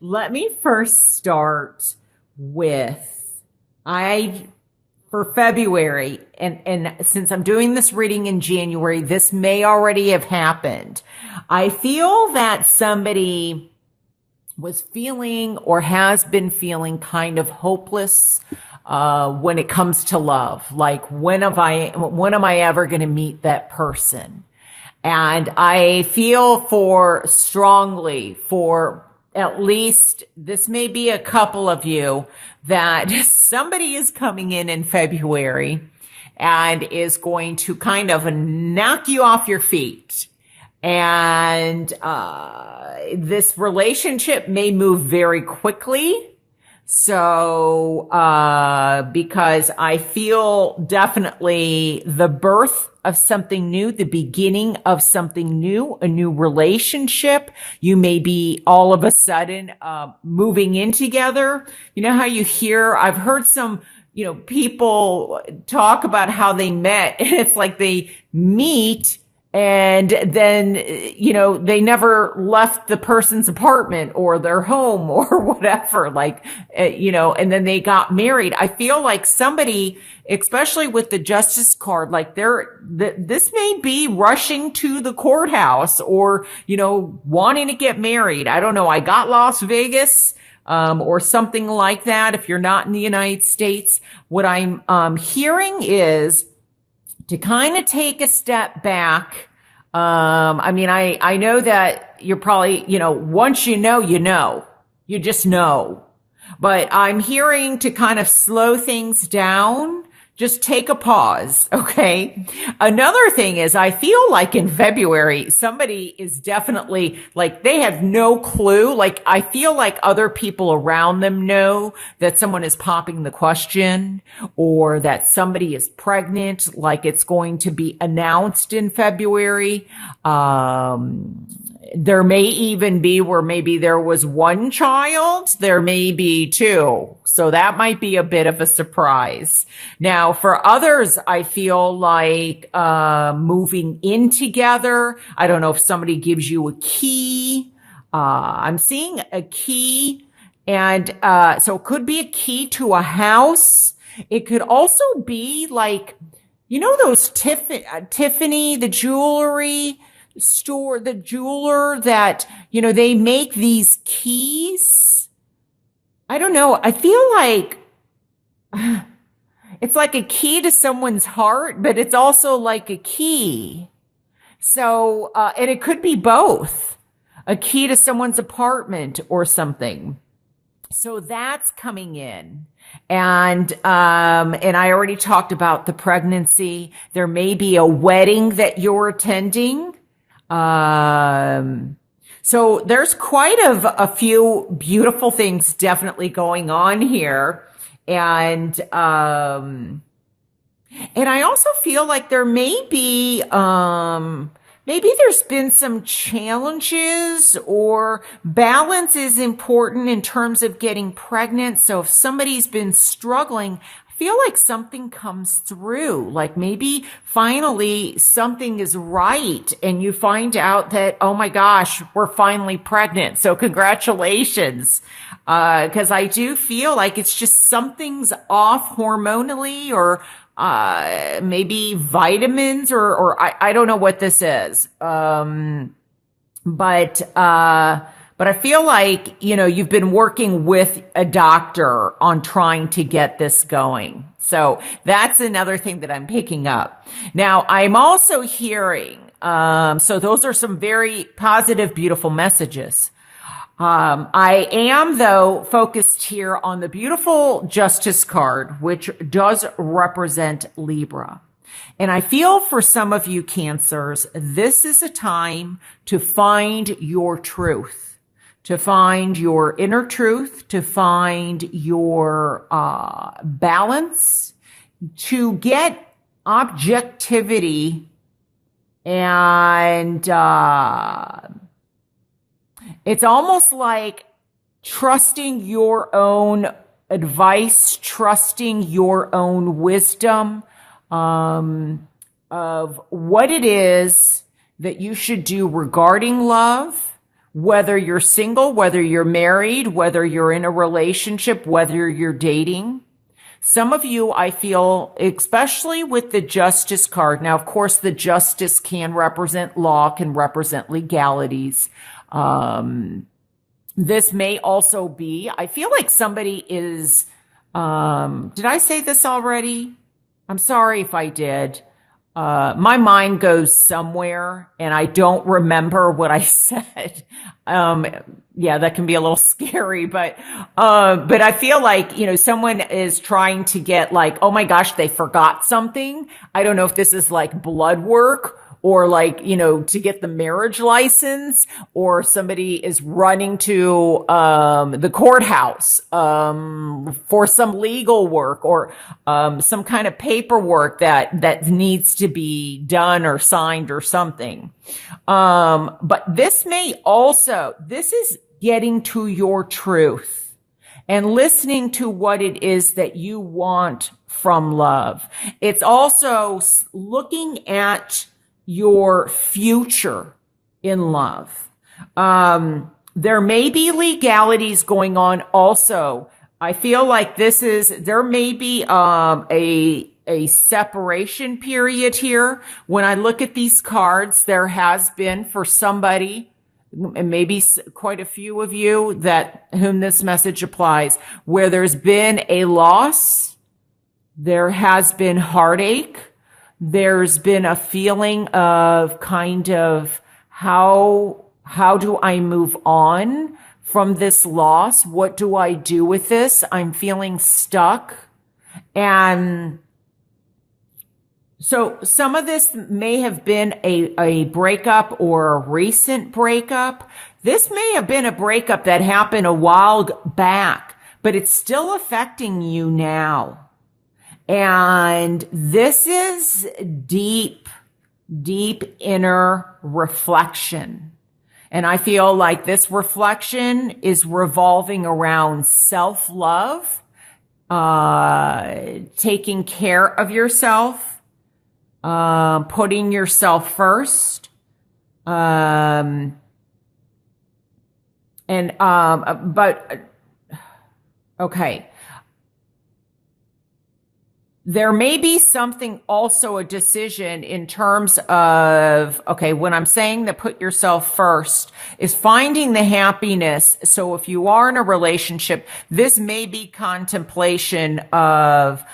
Let me first start with I for February, and since I'm doing this reading in January, this may already have happened. I feel that somebody was feeling or has been feeling kind of hopeless when it comes to love. Like, when am I ever going to meet that person? And I feel strongly for at least, this may be a couple of you, that somebody is coming in February and is going to kind of knock you off your feet. And this relationship may move very quickly. So, because I feel definitely the birth of something new, the beginning of something new, a new relationship. You may be all of a sudden, moving in together. You know how I've heard some, people talk about how they met, and it's like they meet and then, they never left the person's apartment or their home or whatever, and then they got married. I feel like somebody, especially with the justice card, like this may be rushing to the courthouse or, wanting to get married. I don't know. I got Las Vegas, or something like that. If you're not in the United States, what I'm hearing is to kind of take a step back. I know that you're probably, once you just know, but I'm hearing to kind of slow things down. Just take a pause. Okay. Another thing is I feel like in February, somebody is definitely like, they have no clue. Like, I feel like other people around them know that someone is popping the question or that somebody is pregnant, like it's going to be announced in February. There may even be where maybe there was one child, there may be two. So that might be a bit of a surprise. Now, for others, I feel like moving in together. I don't know if somebody gives you a key. I'm seeing a key, and so it could be a key to a house. It could also be like, those Tiffany, the jewelry store, the jeweler that, they make these keys. I don't know. I feel like it's like a key to someone's heart, but it's also like a key. So, and it could be both, a key to someone's apartment or something. So that's coming in. And I already talked about the pregnancy. There may be a wedding that you're attending. So there's quite a few beautiful things definitely going on here. And I also feel like there may be, maybe there's been some challenges, or balance is important in terms of getting pregnant. So if somebody's been struggling, I feel like something comes through, like maybe finally something is right and you find out that, oh my gosh, we're finally pregnant. So congratulations. Cause I do feel like it's just something's off hormonally, or maybe vitamins, or I don't know what this is. But I feel like, you've been working with a doctor on trying to get this going. So that's another thing that I'm picking up. Now, I'm also hearing, so those are some very positive, beautiful messages. I am, though, focused here on the beautiful Justice card, which does represent Libra. And I feel for some of you Cancers, this is a time to find your truth, to find your inner truth, to find your balance, to get objectivity, and it's almost like trusting your own advice, trusting your own wisdom of what it is that you should do regarding love, whether you're single, whether you're married, whether you're in a relationship, whether you're dating. Some of you, I feel, especially with the justice card. Now, of course, the justice can represent law, can represent legalities. This may also be, I feel like somebody is, did I say this already? I'm sorry if I did. My mind goes somewhere and I don't remember what I said. Yeah, that can be a little scary, but I feel like, someone is trying to get like, oh my gosh, they forgot something. I don't know if this is like blood work or like, to get the marriage license, or somebody is running to, the courthouse, for some legal work, or, some kind of paperwork that needs to be done or signed or something. But this is getting to your truth and listening to what it is that you want from love. It's also looking at your future in love. There may be legalities going on also. I feel like there may be, a separation period here. When I look at these cards, there has been for somebody, and maybe quite a few of you whom this message applies, where there's been a loss, there has been heartache, there's been a feeling of kind of how do I move on from this loss? What do I do with this? I'm feeling stuck. And so some of this may have been a breakup or a recent breakup. This may have been a breakup that happened a while back, but it's still affecting you now. And this is deep, deep inner reflection. And I feel like this reflection is revolving around self-love, taking care of yourself, putting yourself first. Okay. There may be something also a decision in terms of, okay, when I'm saying that put yourself first is finding the happiness. So if you are in a relationship, this may be contemplation of,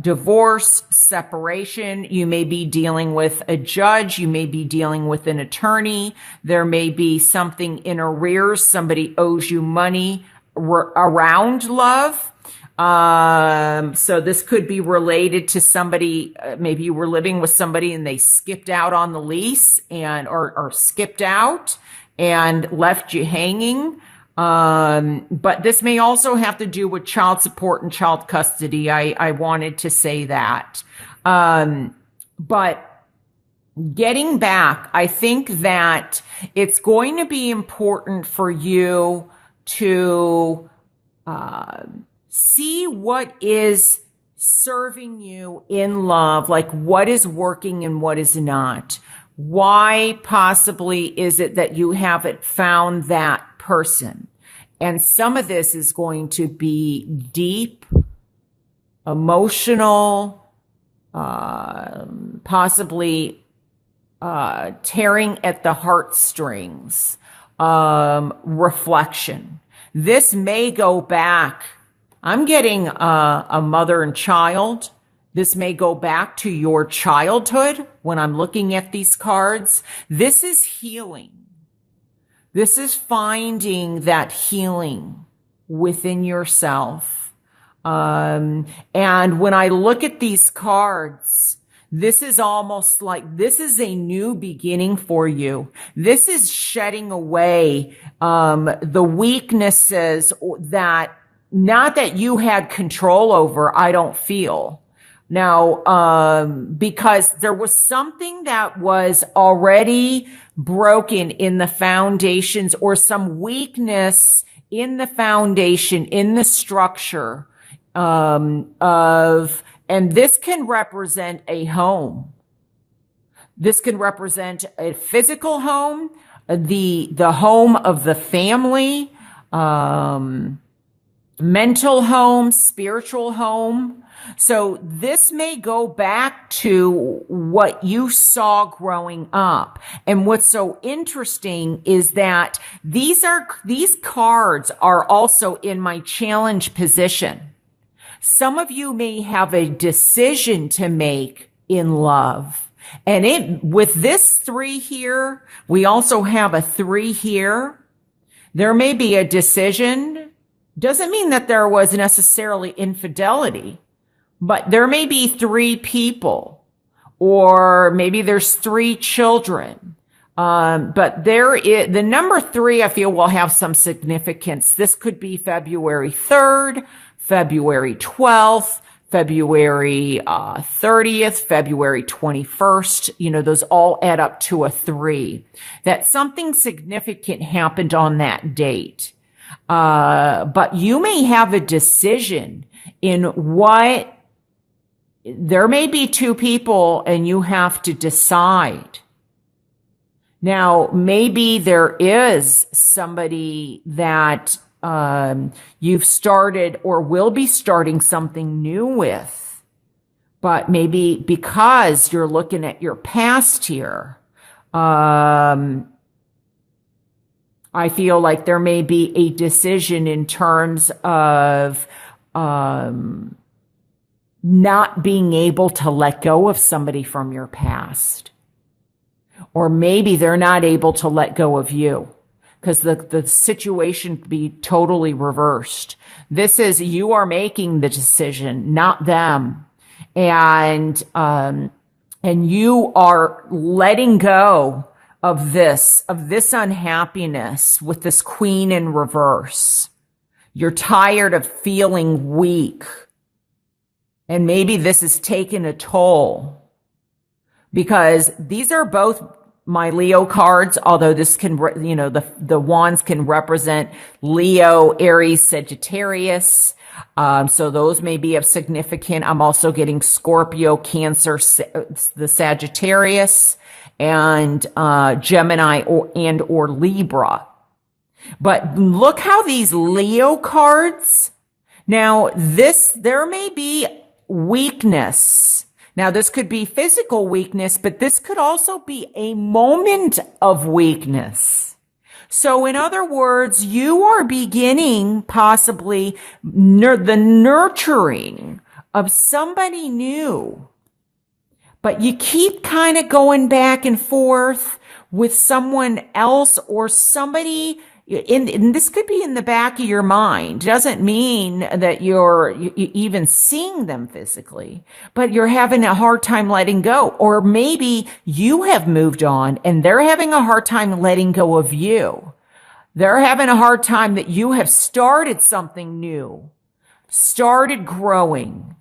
divorce, separation. You may be dealing with a judge. You may be dealing with an attorney. There may be something in arrears. Somebody owes you money around love. So this could be related to somebody, maybe you were living with somebody and they skipped out on the lease or skipped out and left you hanging. But this may also have to do with child support and child custody. I wanted to say that. But getting back, I think that it's going to be important for you to, see what is serving you in love, like what is working and what is not. Why possibly is it that you haven't found that person? And some of this is going to be deep, emotional, possibly tearing at the heartstrings, reflection. This may go back. I'm getting a mother and child. This may go back to your childhood when I'm looking at these cards. This is healing. This is finding that healing within yourself. And when I look at these cards, this is almost like this is a new beginning for you. This is shedding away the weaknesses that not that you had control over, I don't feel. Now, because there was something that was already broken in the foundations or some weakness in the foundation, in the structure, and this can represent a home. This can represent a physical home. the home of the family, mental home, spiritual home. So this may go back to what you saw growing up. And what's so interesting is that these cards are also in my challenge position. Some of you may have a decision to make in love. And with this 3 here, we also have a 3 here. There may be a decision. Doesn't mean that there was necessarily infidelity, but there may be 3 people, or maybe there's 3 children. But the number 3, I feel, will have some significance. This could be February 3rd, February 12th, February 30th, February 21st. You know, those all add up to a 3. That something significant happened on that date. But you may have a decision in what, there may be 2 people and you have to decide. Now, maybe there is somebody that you've started or will be starting something new with, but maybe because you're looking at your past here, I feel like there may be a decision in terms of not being able to let go of somebody from your past. Or maybe they're not able to let go of you, because the situation could be totally reversed. This is, you are making the decision, not them. And you are letting go of this unhappiness with this Queen in reverse. You're tired of feeling weak. And maybe this is taking a toll, because these are both my Leo cards, although this can, you know, the wands can represent Leo, Aries, Sagittarius. So those may be of significant. I'm also getting Scorpio, Cancer, the Sagittarius, and Gemini or Libra. But look how these Leo cards, now there may be weakness. Now, this could be physical weakness, but this could also be a moment of weakness. So in other words, you are beginning possibly the nurturing of somebody new, but you keep kind of going back and forth with someone else or somebody. And this could be in the back of your mind. It doesn't mean that you're even seeing them physically, but you're having a hard time letting go. Or maybe you have moved on and they're having a hard time letting go of you. They're having a hard time that you have started something new, started growing.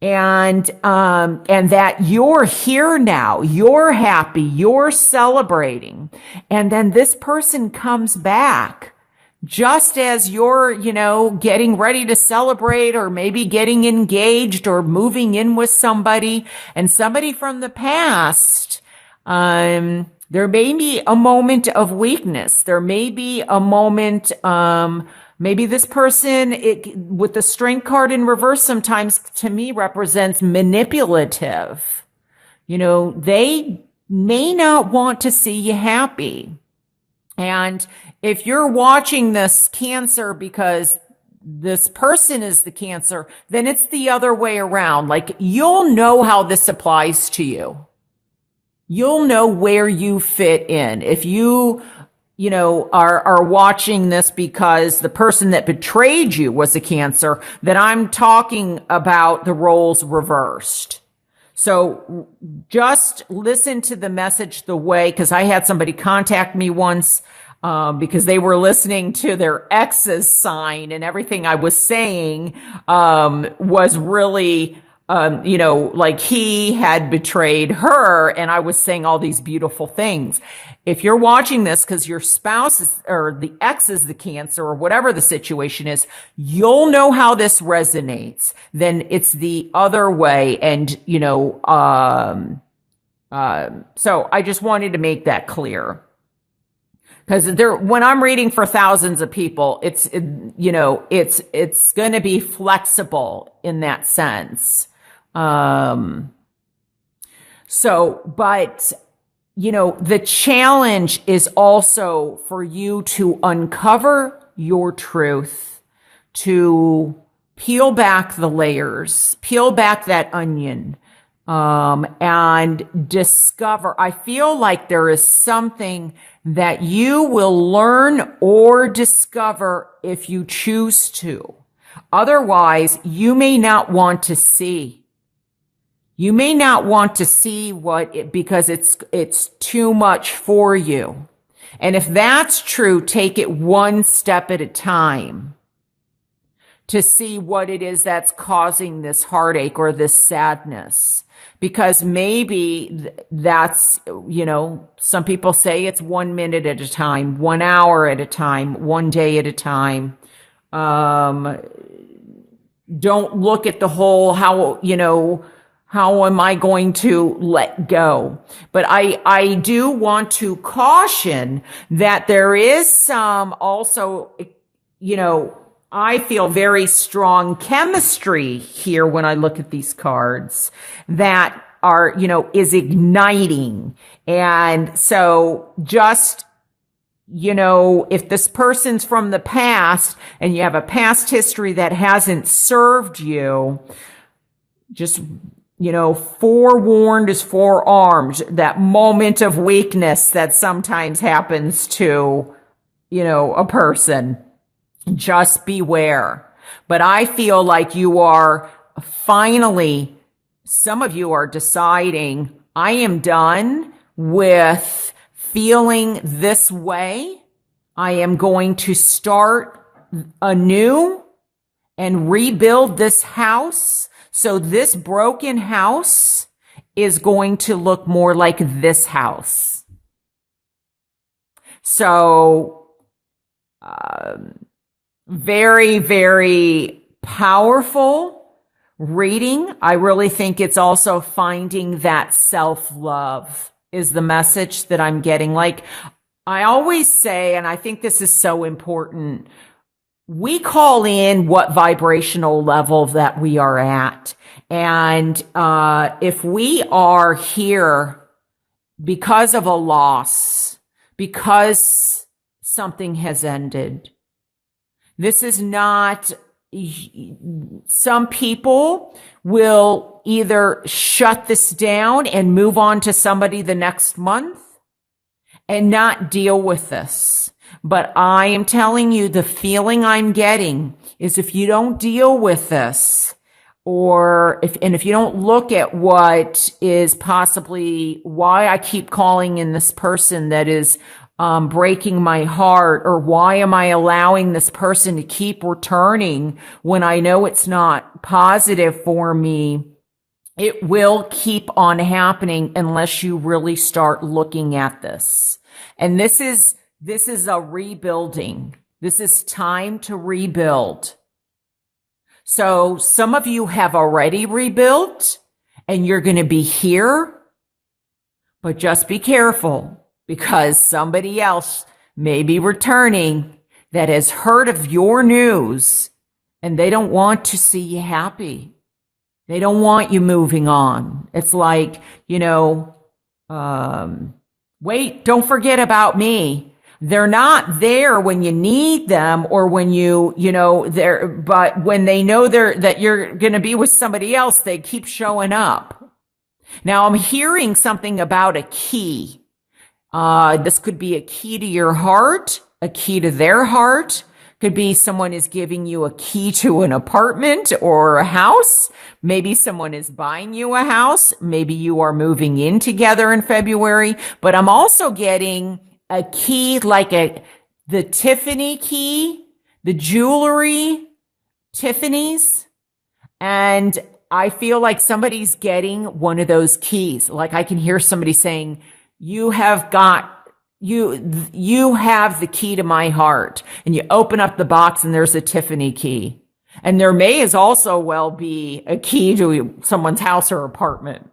And that you're here now, you're happy, you're celebrating. And then this person comes back just as you're, you know, getting ready to celebrate, or maybe getting engaged or moving in with somebody, and somebody from the past. There may be a moment of weakness. There may be a moment, maybe this person, with the Strength card in reverse, sometimes to me represents manipulative. You know, they may not want to see you happy. And if you're watching this, Cancer, because this person is the Cancer, then it's the other way around. Like, you'll know how this applies to you. You'll know where you fit in. If you know, are watching this because the person that betrayed you was a Cancer, then I'm talking about the roles reversed. So just listen to the message the way, because I had somebody contact me once, because they were listening to their ex's sign, and everything I was saying, was really, you know, like he had betrayed her, and I was saying all these beautiful things. If you're watching this because your spouse is, or the ex is the Cancer, or whatever the situation is, you'll know how this resonates. Then it's the other way. And, you know, so I just wanted to make that clear. Because when I'm reading for thousands of people, it's going to be flexible in that sense. But the challenge is also for you to uncover your truth, to peel back the layers, peel back that onion, and discover. I feel like there is something that you will learn or discover if you choose to. Otherwise, you may not want to see. You may not want to see because it's too much for you. And if that's true, take it one step at a time to see what it is that's causing this heartache or this sadness. Because maybe that's, some people say it's 1 minute at a time, 1 hour at a time, 1 day at a time. Don't look at the whole, how am I going to let go? But I do want to caution that there is some also, I feel very strong chemistry here when I look at these cards that are, is igniting. And so just, if this person's from the past and you have a past history that hasn't served you, just, forewarned is forearmed, that moment of weakness that sometimes happens to, a person. Just beware. But I feel like you are finally, some of you are deciding, I am done with feeling this way. I am going to start anew and rebuild this house. So this broken house is going to look more like this house. So, very, very powerful reading. I really think it's also finding that self-love is the message that I'm getting. Like I always say, and I think this is so important, we call in what vibrational level that we are at. And if we are here because of a loss, because something has ended, this is not, some people will either shut this down and move on to somebody the next month and not deal with this. But I am telling you, the feeling I'm getting is if you don't deal with this, if you don't look at what is possibly why I keep calling in this person that is breaking my heart, or why am I allowing this person to keep returning when I know it's not positive for me, it will keep on happening unless you really start looking at this. And this is a rebuilding. This is time to rebuild. So some of you have already rebuilt and you're going to be here, but just be careful because somebody else may be returning that has heard of your news and they don't want to see you happy. They don't want you moving on. It's like, wait, don't forget about me. They're not there when you need them or when but when they know that you're going to be with somebody else, they keep showing up. Now I'm hearing something about a key. This could be a key to your heart, a key to their heart. Could be someone is giving you a key to an apartment or a house. Maybe someone is buying you a house. Maybe you are moving in together in February. But I'm also getting a key like the Tiffany key, the jewelry, Tiffany's. And I feel like somebody's getting one of those keys. Like I can hear somebody saying, you have the key to my heart. And you open up the box and there's a Tiffany key. And there may as also well be a key to someone's house or apartment.